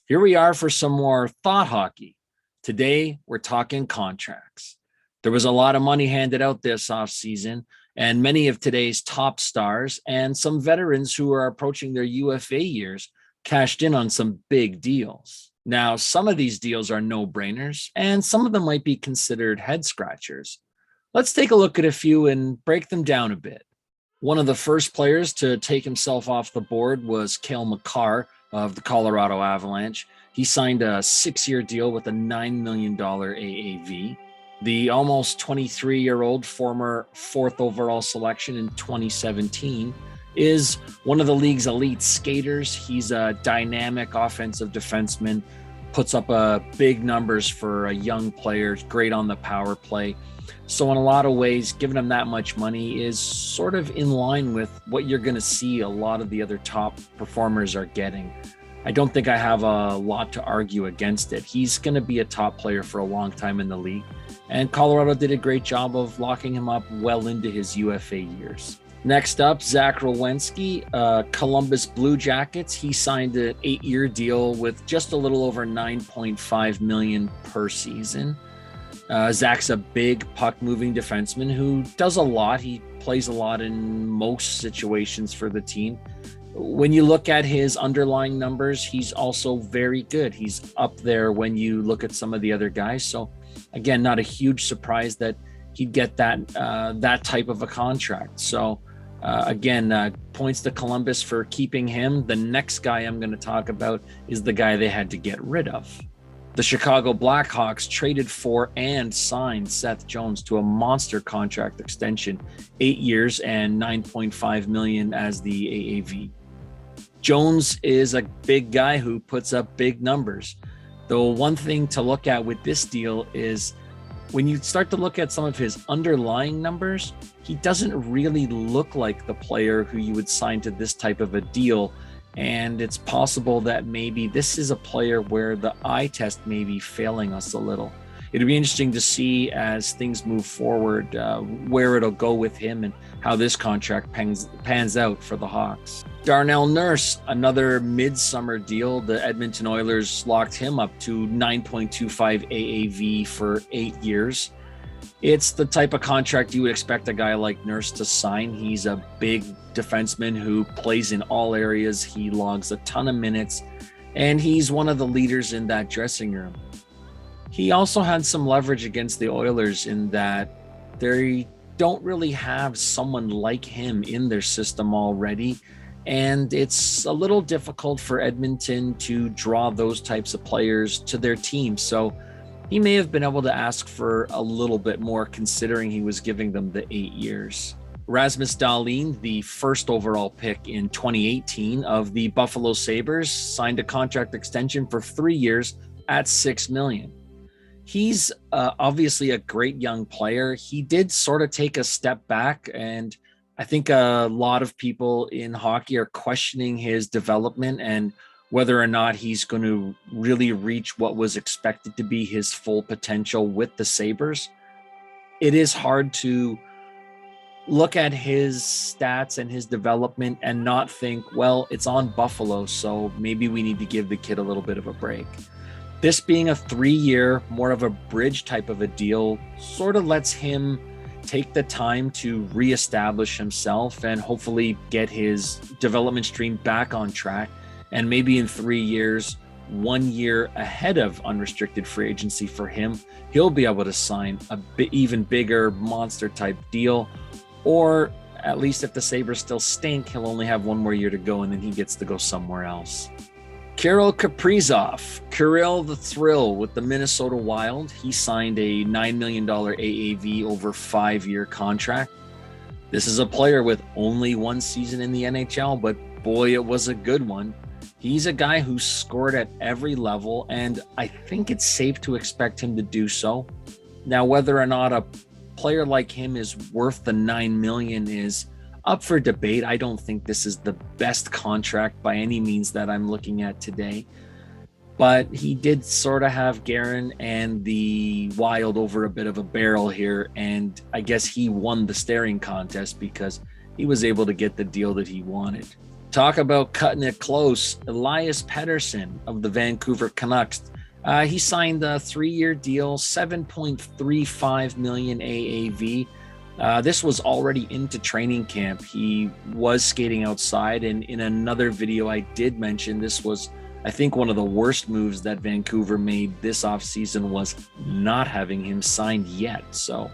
Here we are for some more thought hockey. Today, we're talking contracts. There was a lot of money handed out this offseason, and many of today's top stars and some veterans who are approaching their UFA years cashed in on some big deals. Now, some of these deals are no-brainers, and some of them might be considered head-scratchers. Let's take a look at a few and break them down a bit. One of the first players to take himself off the board was Kail Makar of the Colorado Avalanche. He signed a 6-year deal with a $9 million AAV. The almost 23-year-old former 4th overall selection in 2017 is one of the league's elite skaters. He's a dynamic offensive defenseman, puts up big numbers for a young player, great on the power play. So in a lot of ways, giving him that much money is sort of in line with what you're going to see a lot of the other top performers are getting. I don't think I have a lot to argue against it. He's going to be a top player for a long time in the league, and Colorado did a great job of locking him up well into his UFA years. Next up, Zach Rowenski, Columbus Blue Jackets. He signed an 8-year deal with just a little over $9.5 million per season. Zach's a big puck-moving defenseman who does a lot. He plays a lot in most situations for the team. When you look at his underlying numbers, he's also very good. He's up there when you look at some of the other guys. So, again, not a huge surprise that he'd get that type of a contract. So, points to Columbus for keeping him. The next guy I'm going to talk about is the guy they had to get rid of. The Chicago Blackhawks traded for and signed Seth Jones to a monster contract extension, 8 years and $9.5 million as the AAV. Jones is a big guy who puts up big numbers. Though one thing to look at with this deal is when you start to look at some of his underlying numbers, he doesn't really look like the player who you would sign to this type of a deal. And it's possible that maybe this is a player where the eye test may be failing us a little. It'll be interesting to see as things move forward where it'll go with him and how this contract pans out for the Hawks. Darnell Nurse, another midsummer deal. The Edmonton Oilers locked him up to $9.25 AAV for 8 years. It's the type of contract you would expect a guy like Nurse to sign. He's a big defenseman who plays in all areas. He logs a ton of minutes, and he's one of the leaders in that dressing room. He also had some leverage against the Oilers in that they don't really have someone like him in their system already, and it's a little difficult for Edmonton to draw those types of players to their team. So he may have been able to ask for a little bit more considering he was giving them the 8 years. Rasmus Dahlin, the first overall pick in 2018 of the Buffalo Sabres, signed a contract extension for 3 years at $6 million. He's obviously a great young player. He did sort of take a step back, and I think a lot of people in hockey are questioning his development and whether or not he's going to really reach what was expected to be his full potential with the Sabres. It is hard to look at his stats and his development and not think, well, it's on Buffalo, so maybe we need to give the kid a little bit of a break. This being a 3-year, more of a bridge type of a deal, sort of lets him take the time to reestablish himself and hopefully get his development stream back on track. And maybe in 3 years, 1 year ahead of unrestricted free agency for him, he'll be able to sign a even bigger monster type deal. Or at least if the Sabres still stink, he'll only have 1 more year to go and then he gets to go somewhere else. Kirill Kaprizov, Kirill the Thrill with the Minnesota Wild. He signed a $9 million AAV over 5-year contract. This is a player with only 1 season in the NHL, but boy, it was a good one. He's a guy who scored at every level, and I think it's safe to expect him to do so. Now, whether or not a player like him is worth the $9 million is up for debate. I don't think this is the best contract by any means that I'm looking at today. But he did sort of have Guerin and the Wild over a bit of a barrel here, and I guess he won the staring contest because he was able to get the deal that he wanted. Talk about cutting it close. Elias Petterson of the Vancouver Canucks. He signed a 3-year deal, 7.35 million AAV. This was already into training camp. He was skating outside, and in another video I did mention this was, I think, one of the worst moves that Vancouver made this offseason was not having him signed yet. So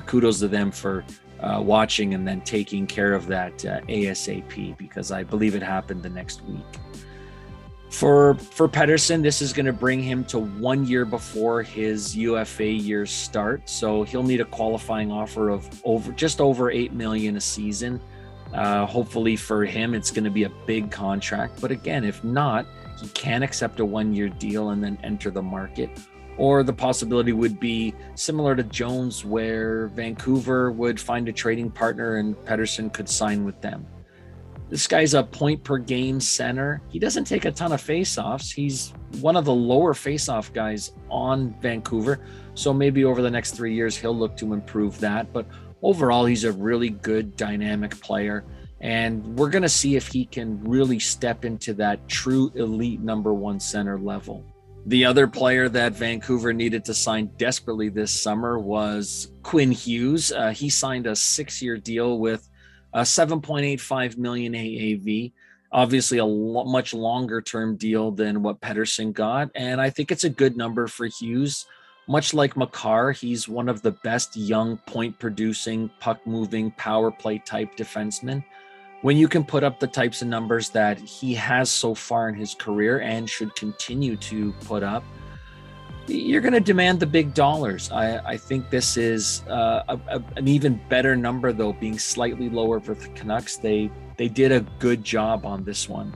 kudos to them for watching and then taking care of that ASAP, because I believe it happened the next week. For Petterson, this is going to bring him to 1 year before his UFA years start. So he'll need a qualifying offer of just over $8 million a season. Hopefully for him, it's going to be a big contract. But again, if not, he can accept a 1-year deal and then enter the market. Or the possibility would be similar to Jones, where Vancouver would find a trading partner and Petterson could sign with them. This guy's a point per game center. He doesn't take a ton of faceoffs. He's one of the lower faceoff guys on Vancouver. So maybe over the next 3 years, he'll look to improve that. But overall, he's a really good dynamic player. And we're going to see if he can really step into that true elite number 1 center level. The other player that Vancouver needed to sign desperately this summer was Quinn Hughes. He signed a 6-year deal with a 7.85 million AAV, obviously a much longer term deal than what Petterson got. And I think it's a good number for Hughes. Much like Makar, he's one of the best young point producing, puck moving, power play type defensemen. When you can put up the types of numbers that he has so far in his career and should continue to put up, you're going to demand the big dollars. I think this is an even better number, though, being slightly lower for the Canucks. They did a good job on this one.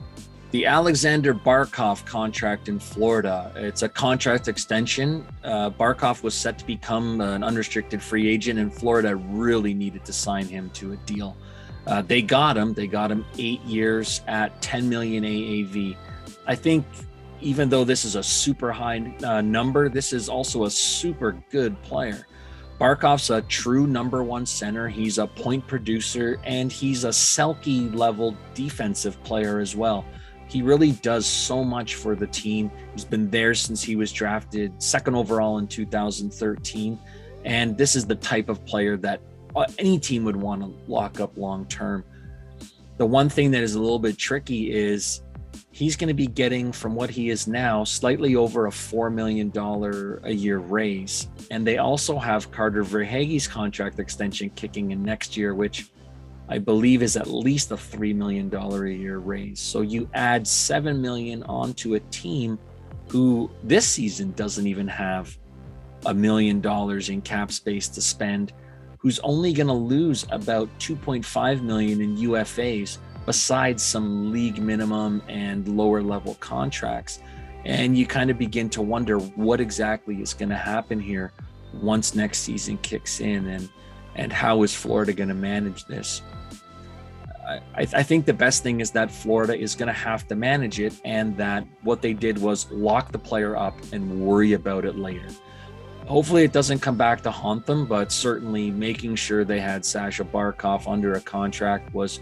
The Alexander Barkov contract in Florida, it's a contract extension. Barkov was set to become an unrestricted free agent, and Florida really needed to sign him to a deal. They got him 8 years at 10 million AAV. I think even though this is a super high number, this is also a super good player. Barkov's a true number 1 center. He's a point producer, and he's a Selke level defensive player as well. He really does so much for the team. He's been there since he was drafted 2nd overall in 2013. And this is the type of player that any team would want to lock up long term. The one thing that is a little bit tricky is he's going to be getting, from what he is now, slightly over a $4 million a year raise. And they also have Carter Verhaeghe's contract extension kicking in next year, which I believe is at least a $3 million a year raise. So you add $7 million onto a team who this season doesn't even have $1 million in cap space to spend, who's only going to lose about 2.5 million in UFAs, besides some league minimum and lower level contracts. And you kind of begin to wonder what exactly is going to happen here once next season kicks in, and how is Florida going to manage this? I think the best thing is that Florida is going to have to manage it, and that what they did was lock the player up and worry about it later. Hopefully it doesn't come back to haunt them, but certainly making sure they had Sasha Barkov under a contract was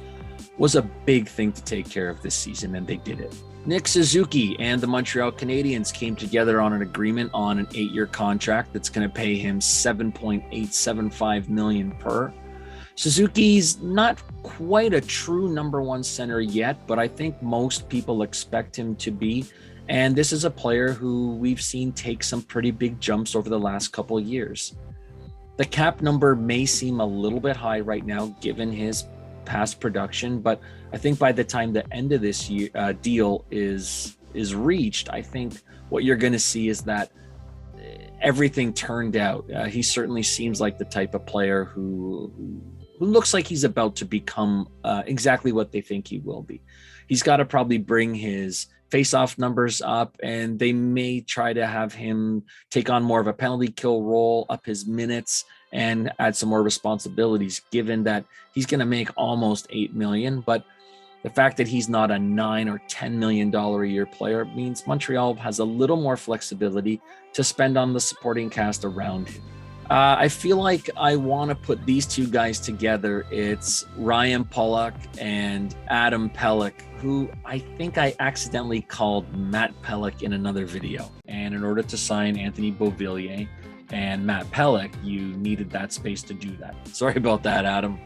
a big thing to take care of this season, and they did it. Nick Suzuki and the Montreal Canadiens came together on an agreement on an 8-year contract that's going to pay him $7.875 million per. Suzuki's not quite a true number 1 center yet, but I think most people expect him to be. And this is a player who we've seen take some pretty big jumps over the last couple of years. The cap number may seem a little bit high right now, given his past production, but I think by the time the end of this year deal is reached, I think what you're going to see is that everything turned out. He certainly seems like the type of player who looks like he's about to become exactly what they think he will be. He's got to probably bring his face-off numbers up, and they may try to have him take on more of a penalty kill role, up his minutes, and add some more responsibilities, given that he's going to make almost $8 million. But the fact that he's not a $9 or $10 million a year player means Montreal has a little more flexibility to spend on the supporting cast around him. I feel like I want to put these two guys together. It's Ryan Pulock and Adam Pelech, who I think I accidentally called Matt Pelech in another video. And in order to sign Anthony Beauvillier and Matt Pelech, you needed that space to do that. Sorry about that, Adam.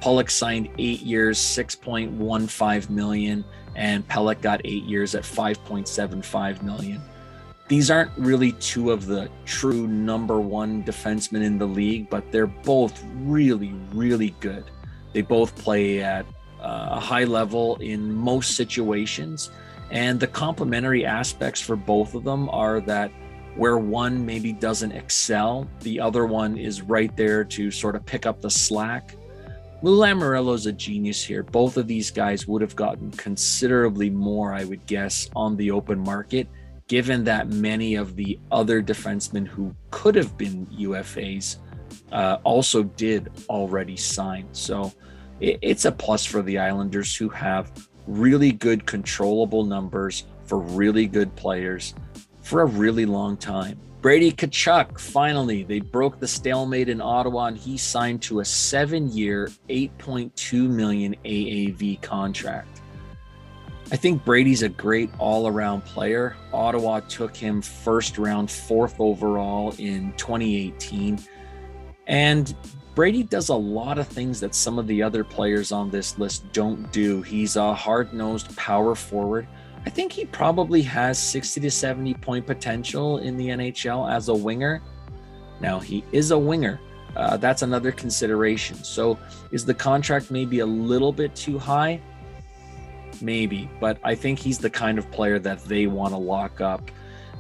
Pulock signed 8 years, $6.15 million, and Pelech got 8 years at $5.75 million. These aren't really two of the true number one defensemen in the league, but they're both really, really good. They both play at a high level in most situations. And the complementary aspects for both of them are that where one maybe doesn't excel, the other one is right there to sort of pick up the slack. Lou Lamoriello's a genius here. Both of these guys would have gotten considerably more, I would guess, on the open market, given that many of the other defensemen who could have been UFAs also did already sign. So it's a plus for the Islanders, who have really good controllable numbers for really good players for a really long time. Brady Tkachuk, finally, they broke the stalemate in Ottawa, and he signed to a 7-year, $8.2 million AAV contract. I think Brady's a great all-around player. Ottawa took him first round, 4th overall in 2018. And Brady does a lot of things that some of the other players on this list don't do. He's a hard-nosed power forward. I think he probably has 60 to 70 point potential in the NHL as a winger. Now, he is a winger. That's another consideration. So is the contract maybe a little bit too high? Maybe, but I think he's the kind of player that they want to lock up.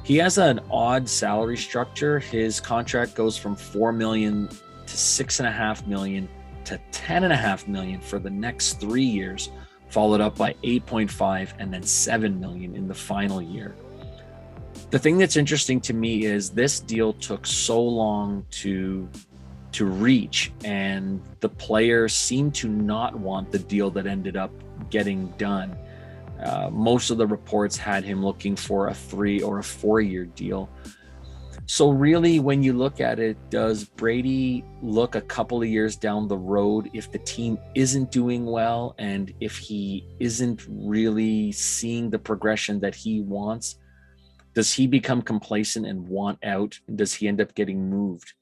He has an odd salary structure. His contract goes from $4 million to $6.5 million to $10.5 million for the next 3 years, followed up by 8.5 and then 7 million in the final year. The thing that's interesting to me is this deal took so long to reach, and the player seemed to not want the deal that ended up getting done. Most of the reports had him looking for a 3 or a 4 year deal. So really, when you look at it, does Brady look a couple of years down the road if the team isn't doing well and if he isn't really seeing the progression that he wants? Does he become complacent and want out? Does he end up getting moved?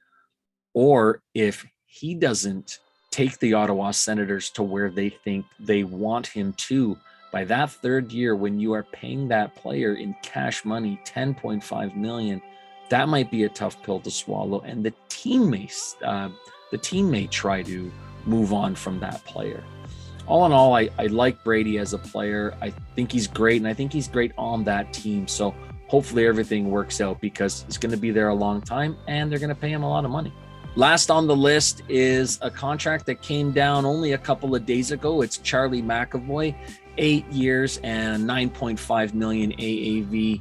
Or if he doesn't take the Ottawa Senators to where they think they want him to, by that 3rd year, when you are paying that player in cash money, $10.5 million, that might be a tough pill to swallow. And the team may try to move on from that player. All in all, I like Brady as a player. I think he's great, and I think he's great on that team. So hopefully everything works out, because he's going to be there a long time and they're going to pay him a lot of money. Last on the list is a contract that came down only a couple of days ago. It's Charlie McAvoy, 8 years and $9.5 million AAV.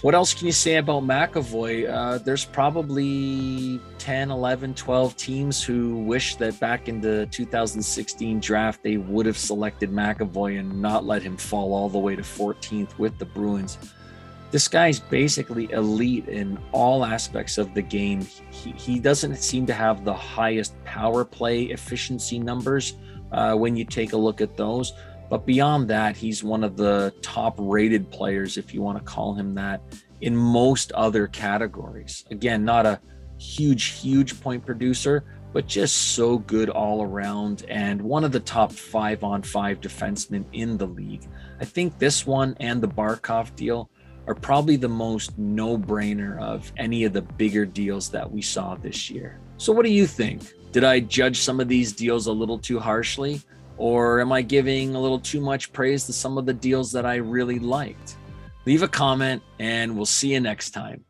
What else can you say about McAvoy? There's probably 10, 11, 12 teams who wish that back in the 2016 draft, they would have selected McAvoy and not let him fall all the way to 14th with the Bruins. This guy's basically elite in all aspects of the game. He doesn't seem to have the highest power play efficiency numbers when you take a look at those. But beyond that, he's one of the top rated players, if you want to call him that, in most other categories. Again, not a huge point producer, but just so good all around, and one of the top 5-on-5 defensemen in the league. I think this one and the Barkov deal are probably the most no-brainer of any of the bigger deals that we saw this year. So what do you think? Did I judge some of these deals a little too harshly? Or am I giving a little too much praise to some of the deals that I really liked? Leave a comment and we'll see you next time.